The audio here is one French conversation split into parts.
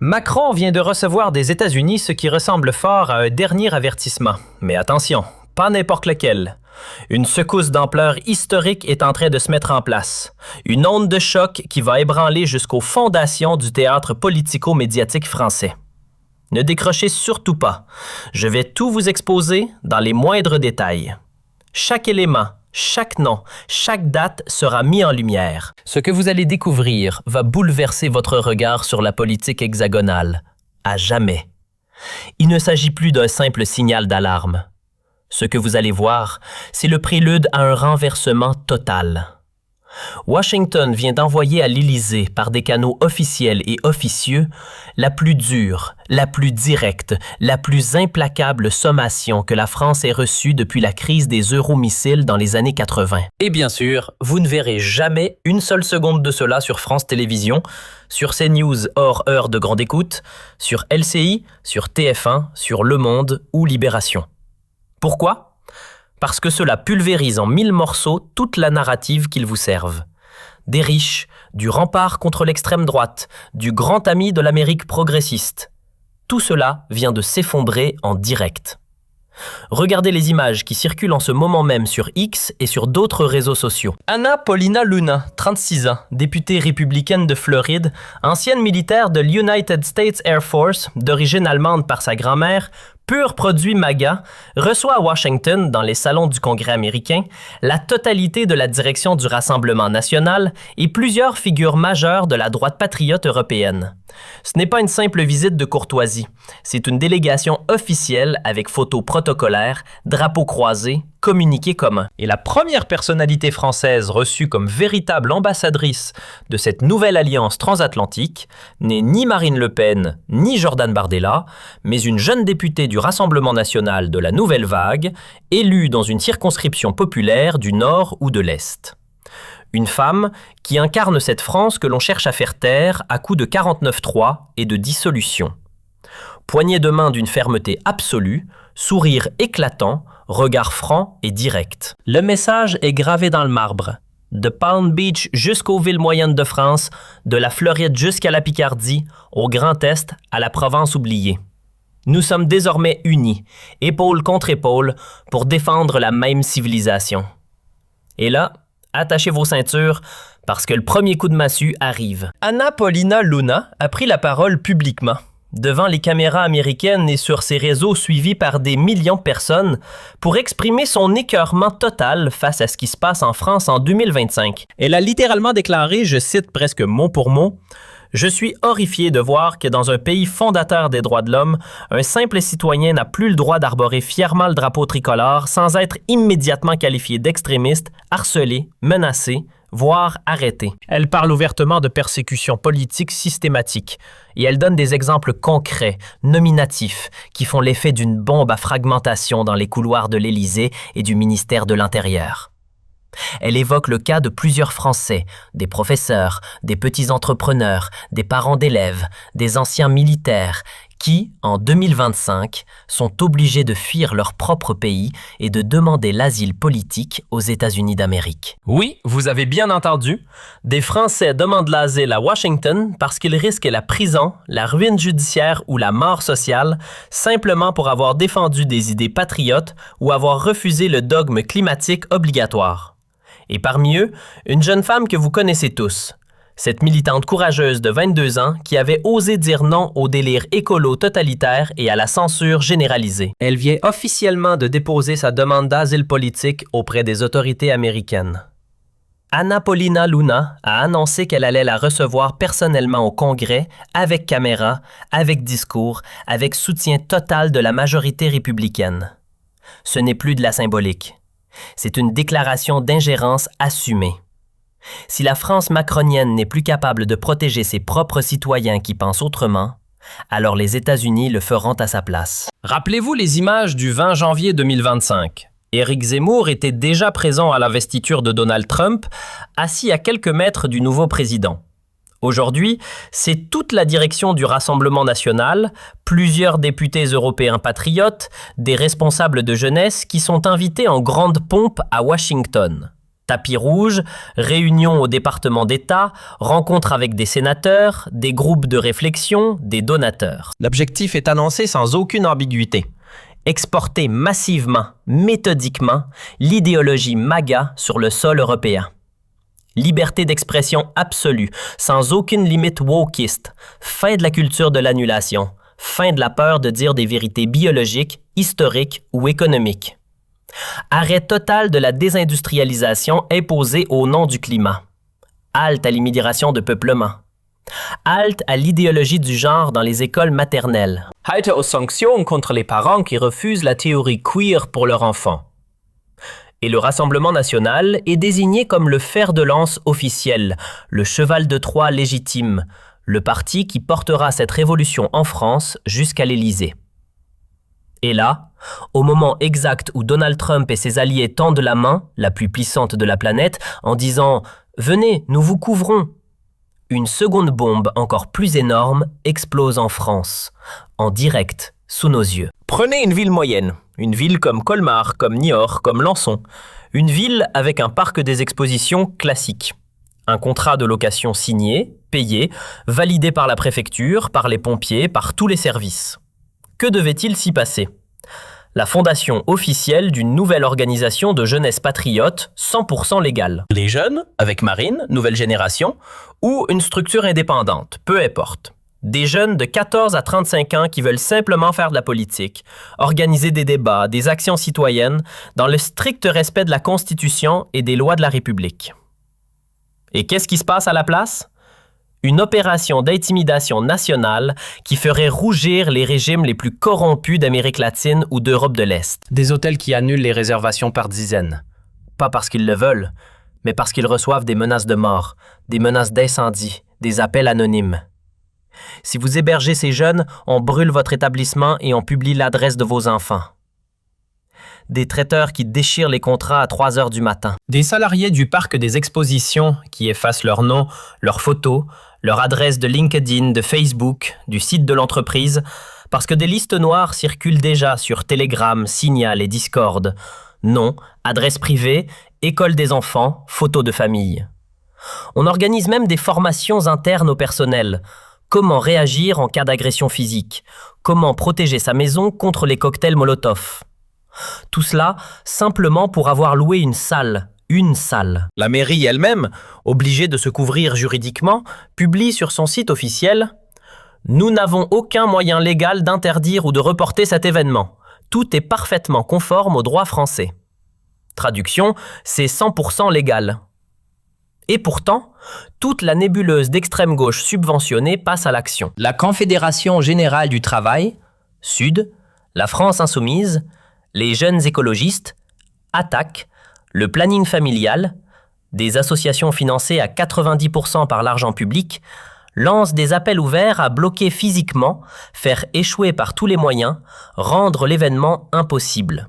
Macron vient de recevoir des États-Unis ce qui ressemble fort à un dernier avertissement. Mais attention, pas n'importe lequel. Une secousse d'ampleur historique est en train de se mettre en place. Une onde de choc qui va ébranler jusqu'aux fondations du théâtre politico-médiatique français. Ne décrochez surtout pas. Je vais tout vous exposer dans les moindres détails. Chaque élément, chaque nom, chaque date sera mis en lumière. Ce que vous allez découvrir va bouleverser votre regard sur la politique hexagonale. À jamais. Il ne s'agit plus d'un simple signal d'alarme. Ce que vous allez voir, c'est le prélude à un renversement total. Washington vient d'envoyer à l'Élysée, par des canaux officiels et officieux, la plus dure, la plus directe, la plus implacable sommation que la France ait reçue depuis la crise des euromissiles dans les années 80. Et bien sûr, vous ne verrez jamais une seule seconde de cela sur France Télévisions, sur CNews hors heure de grande écoute, sur LCI, sur TF1, sur Le Monde ou Libération. Pourquoi? Parce que cela pulvérise en 1000 morceaux toute la narrative qu'ils vous servent. Des riches, du rempart contre l'extrême droite, du grand ami de l'Amérique progressiste. Tout cela vient de s'effondrer en direct. Regardez les images qui circulent en ce moment même sur X et sur d'autres réseaux sociaux. Anna Paulina Luna, 36 ans, députée républicaine de Floride, ancienne militaire de l'United States Air Force, d'origine allemande par sa grand-mère, pur produit MAGA, reçoit à Washington, dans les salons du Congrès américain, la totalité de la direction du Rassemblement national et plusieurs figures majeures de la droite patriote européenne. Ce n'est pas une simple visite de courtoisie, c'est une délégation officielle avec photos protocolaires, drapeaux croisés, communiqués communs. Et la première personnalité française reçue comme véritable ambassadrice de cette nouvelle alliance transatlantique n'est ni Marine Le Pen, ni Jordan Bardella, mais une jeune députée du Rassemblement national de la Nouvelle Vague, élue dans une circonscription populaire du Nord ou de l'Est. Une femme qui incarne cette France que l'on cherche à faire taire à coups de 49.3 et de dissolution. Poignée de main d'une fermeté absolue, sourire éclatant, regard franc et direct. Le message est gravé dans le marbre. De Palm Beach jusqu'aux villes moyennes de France, de la Floride jusqu'à la Picardie, au Grand Est, à la Provence oubliée. Nous sommes désormais unis, épaule contre épaule, pour défendre la même civilisation. Et là, attachez vos ceintures, parce que le premier coup de massue arrive. Anna Paulina Luna a pris la parole publiquement, devant les caméras américaines et sur ses réseaux suivis par des millions de personnes, pour exprimer son écœurement total face à ce qui se passe en France en 2025. Elle a littéralement déclaré, je cite presque mot pour mot, « Je suis horrifié de voir que dans un pays fondateur des droits de l'homme, un simple citoyen n'a plus le droit d'arborer fièrement le drapeau tricolore sans être immédiatement qualifié d'extrémiste, harcelé, menacé, voire arrêté. » Elle parle ouvertement de persécution politique systématique et elle donne des exemples concrets, nominatifs, qui font l'effet d'une bombe à fragmentation dans les couloirs de l'Élysée et du ministère de l'Intérieur. Elle évoque le cas de plusieurs Français, des professeurs, des petits entrepreneurs, des parents d'élèves, des anciens militaires, qui, en 2025, sont obligés de fuir leur propre pays et de demander l'asile politique aux États-Unis d'Amérique. Oui, vous avez bien entendu, des Français demandent l'asile à Washington parce qu'ils risquent la prison, la ruine judiciaire ou la mort sociale simplement pour avoir défendu des idées patriotes ou avoir refusé le dogme climatique obligatoire. Et parmi eux, une jeune femme que vous connaissez tous. Cette militante courageuse de 22 ans qui avait osé dire non au délire écolo totalitaire et à la censure généralisée. Elle vient officiellement de déposer sa demande d'asile politique auprès des autorités américaines. Anna Paulina Luna a annoncé qu'elle allait la recevoir personnellement au Congrès, avec caméra, avec discours, avec soutien total de la majorité républicaine. Ce n'est plus de la symbolique. C'est une déclaration d'ingérence assumée. Si la France macronienne n'est plus capable de protéger ses propres citoyens qui pensent autrement, alors les États-Unis le feront à sa place. Rappelez-vous les images du 20 janvier 2025. Éric Zemmour était déjà présent à l'investiture de Donald Trump, assis à quelques mètres du nouveau président. Aujourd'hui, c'est toute la direction du Rassemblement national, plusieurs députés européens patriotes, des responsables de jeunesse qui sont invités en grande pompe à Washington. Tapis rouge, réunions au département d'État, rencontres avec des sénateurs, des groupes de réflexion, des donateurs. L'objectif est annoncé sans aucune ambiguïté. Exporter massivement, méthodiquement, l'idéologie MAGA sur le sol européen. Liberté d'expression absolue, sans aucune limite wokiste. Fin de la culture de l'annulation. Fin de la peur de dire des vérités biologiques, historiques ou économiques. Arrêt total de la désindustrialisation imposée au nom du climat. Halte à l'immigration de peuplement. Halte à l'idéologie du genre dans les écoles maternelles. Halte aux sanctions contre les parents qui refusent la théorie queer pour leur enfant. Et le Rassemblement national est désigné comme le fer de lance officiel, le cheval de Troie légitime, le parti qui portera cette révolution en France jusqu'à l'Élysée. Et là, au moment exact où Donald Trump et ses alliés tendent la main, la plus puissante de la planète, en disant « Venez, nous vous couvrons », une seconde bombe encore plus énorme explose en France, en direct, sous nos yeux. Prenez une ville moyenne, une ville comme Colmar, comme Niort, comme Lançon, une ville avec un parc des expositions classique. Un contrat de location signé, payé, validé par la préfecture, par les pompiers, par tous les services. Que devait-il s'y passer? La fondation officielle d'une nouvelle organisation de jeunesse patriote 100% légale. Les jeunes, avec Marine, nouvelle génération, ou une structure indépendante, peu importe. Des jeunes de 14 à 35 ans qui veulent simplement faire de la politique, organiser des débats, des actions citoyennes, dans le strict respect de la Constitution et des lois de la République. Et qu'est-ce qui se passe à la place? Une opération d'intimidation nationale qui ferait rougir les régimes les plus corrompus d'Amérique latine ou d'Europe de l'Est. Des hôtels qui annulent les réservations par dizaines. Pas parce qu'ils le veulent, mais parce qu'ils reçoivent des menaces de mort, des menaces d'incendie, des appels anonymes. Si vous hébergez ces jeunes, on brûle votre établissement et on publie l'adresse de vos enfants. Des traiteurs qui déchirent les contrats à 3 heures du matin. Des salariés du parc des expositions qui effacent leur nom, leurs photos, leur adresse de LinkedIn, de Facebook, du site de l'entreprise, parce que des listes noires circulent déjà sur Telegram, Signal et Discord. Nom, adresse privée, école des enfants, photos de famille. On organise même des formations internes au personnel. Comment réagir en cas d'agression physique? Comment protéger sa maison contre les cocktails Molotov? Tout cela simplement pour avoir loué une salle. Une salle. La mairie elle-même, obligée de se couvrir juridiquement, publie sur son site officiel « Nous n'avons aucun moyen légal d'interdire ou de reporter cet événement. Tout est parfaitement conforme au droit français. » Traduction, c'est 100% légal. Et pourtant, toute la nébuleuse d'extrême gauche subventionnée passe à l'action. La Confédération générale du travail, Sud, la France insoumise, les jeunes écologistes, Attaque, le planning familial, des associations financées à 90% par l'argent public, lancent des appels ouverts à bloquer physiquement, faire échouer par tous les moyens, rendre l'événement impossible.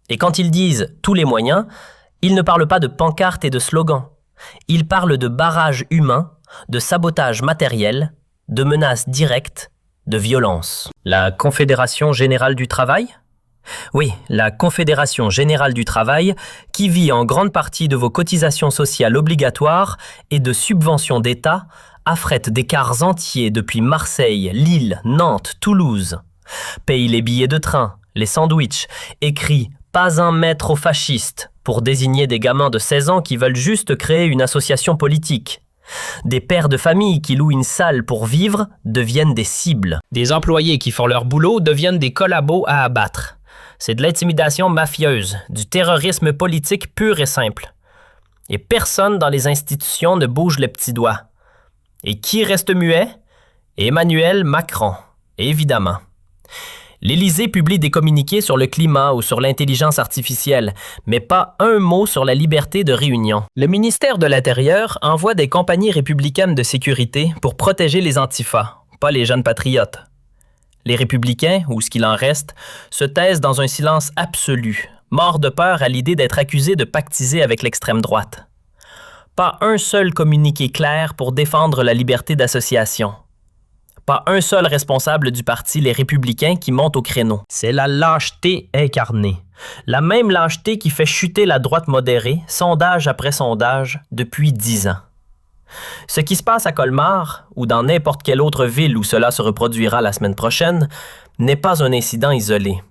Et quand ils disent « tous les moyens », ils ne parlent pas de pancartes et de slogans. Ils parlent de barrages humains, de sabotage matériel, de menaces directes, de violence. La Confédération générale du travail ? Oui, la Confédération générale du travail, qui vit en grande partie de vos cotisations sociales obligatoires et de subventions d'État, affrète des cars entiers depuis Marseille, Lille, Nantes, Toulouse. Paye les billets de train, les sandwichs, écrit « Pas un mètre aux fascistes » pour désigner des gamins de 16 ans qui veulent juste créer une association politique. Des pères de famille qui louent une salle pour vivre deviennent des cibles. Des employés qui font leur boulot deviennent des collabos à abattre. C'est de l'intimidation mafieuse, du terrorisme politique pur et simple. Et personne dans les institutions ne bouge le petit doigt. Et qui reste muet? Emmanuel Macron, évidemment. L'Élysée publie des communiqués sur le climat ou sur l'intelligence artificielle, mais pas un mot sur la liberté de réunion. Le ministère de l'Intérieur envoie des compagnies républicaines de sécurité pour protéger les antifas, pas les jeunes patriotes. Les républicains, ou ce qu'il en reste, se taisent dans un silence absolu, morts de peur à l'idée d'être accusés de pactiser avec l'extrême droite. Pas un seul communiqué clair pour défendre la liberté d'association. Pas un seul responsable du parti Les Républicains qui monte au créneau. C'est la lâcheté incarnée. La même lâcheté qui fait chuter la droite modérée, sondage après sondage, depuis 10 ans. Ce qui se passe à Colmar, ou dans n'importe quelle autre ville où cela se reproduira la semaine prochaine, n'est pas un incident isolé.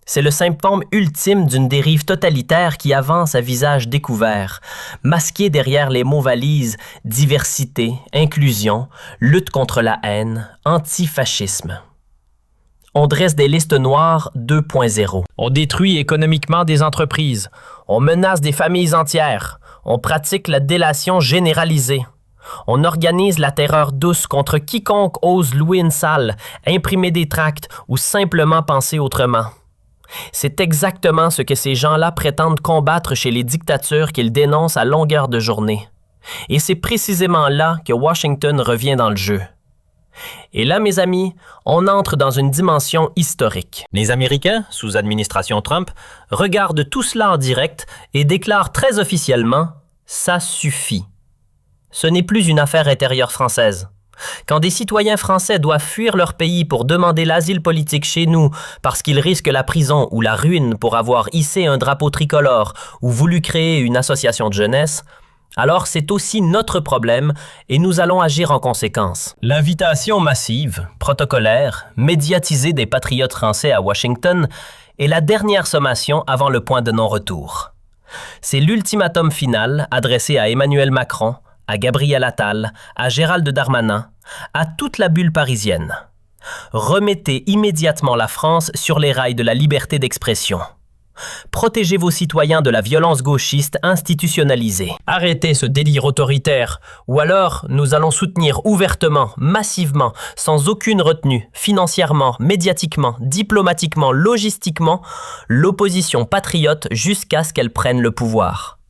C'est le symptôme ultime d'une dérive totalitaire qui avance à visage découvert, masquée derrière les mots valises diversité, inclusion, lutte contre la haine, antifascisme. On dresse des listes noires 2.0. On détruit économiquement des entreprises. On menace des familles entières. On pratique la délation généralisée. On organise la terreur douce contre quiconque ose louer une salle, imprimer des tracts ou simplement penser autrement. C'est exactement ce que ces gens-là prétendent combattre chez les dictatures qu'ils dénoncent à longueur de journée. Et c'est précisément là que Washington revient dans le jeu. Et là, mes amis, on entre dans une dimension historique. Les Américains, sous administration Trump, regardent tout cela en direct et déclarent très officiellement « ça suffit ». Ce n'est plus une affaire intérieure française. Quand des citoyens français doivent fuir leur pays pour demander l'asile politique chez nous parce qu'ils risquent la prison ou la ruine pour avoir hissé un drapeau tricolore ou voulu créer une association de jeunesse, alors c'est aussi notre problème et nous allons agir en conséquence. L'invitation massive, protocolaire, médiatisée des patriotes français à Washington est la dernière sommation avant le point de non-retour. C'est l'ultimatum final adressé à Emmanuel Macron, à Gabriel Attal, à Gérald Darmanin, à toute la bulle parisienne. Remettez immédiatement la France sur les rails de la liberté d'expression. Protégez vos citoyens de la violence gauchiste institutionnalisée. Arrêtez ce délire autoritaire, ou alors nous allons soutenir ouvertement, massivement, sans aucune retenue, financièrement, médiatiquement, diplomatiquement, logistiquement, l'opposition patriote jusqu'à ce qu'elle prenne le pouvoir.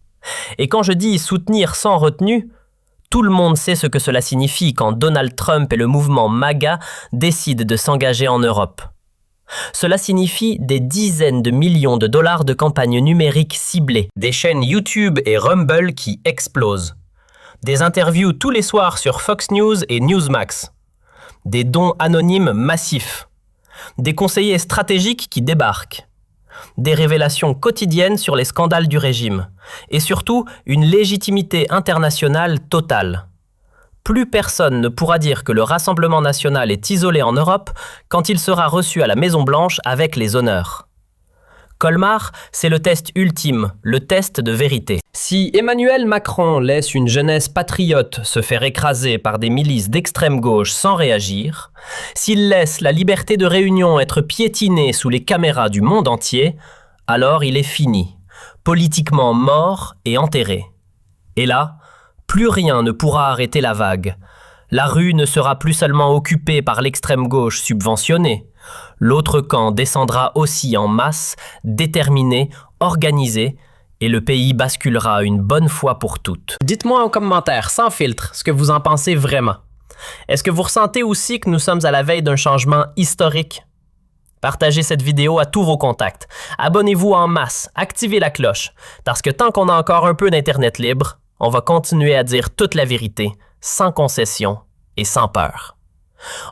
Et quand je dis soutenir sans retenue, tout le monde sait ce que cela signifie quand Donald Trump et le mouvement MAGA décident de s'engager en Europe. Cela signifie des dizaines de millions de dollars de campagnes numériques ciblées, des chaînes YouTube et Rumble qui explosent, des interviews tous les soirs sur Fox News et Newsmax, des dons anonymes massifs, des conseillers stratégiques qui débarquent, des révélations quotidiennes sur les scandales du régime, et surtout une légitimité internationale totale. Plus personne ne pourra dire que le Rassemblement national est isolé en Europe quand il sera reçu à la Maison-Blanche avec les honneurs. Colmar, c'est le test ultime, le test de vérité. Si Emmanuel Macron laisse une jeunesse patriote se faire écraser par des milices d'extrême gauche sans réagir, s'il laisse la liberté de réunion être piétinée sous les caméras du monde entier, alors il est fini, politiquement mort et enterré. Et là, plus rien ne pourra arrêter la vague. La rue ne sera plus seulement occupée par l'extrême gauche subventionnée. L'autre camp descendra aussi en masse, déterminé, organisé, et le pays basculera une bonne fois pour toutes. Dites-moi en commentaire, sans filtre, ce que vous en pensez vraiment. Est-ce que vous ressentez aussi que nous sommes à la veille d'un changement historique? Partagez cette vidéo à tous vos contacts. Abonnez-vous en masse, activez la cloche, parce que tant qu'on a encore un peu d'Internet libre, on va continuer à dire toute la vérité, sans concession et sans peur.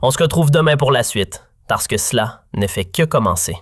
On se retrouve demain pour la suite, parce que cela ne fait que commencer.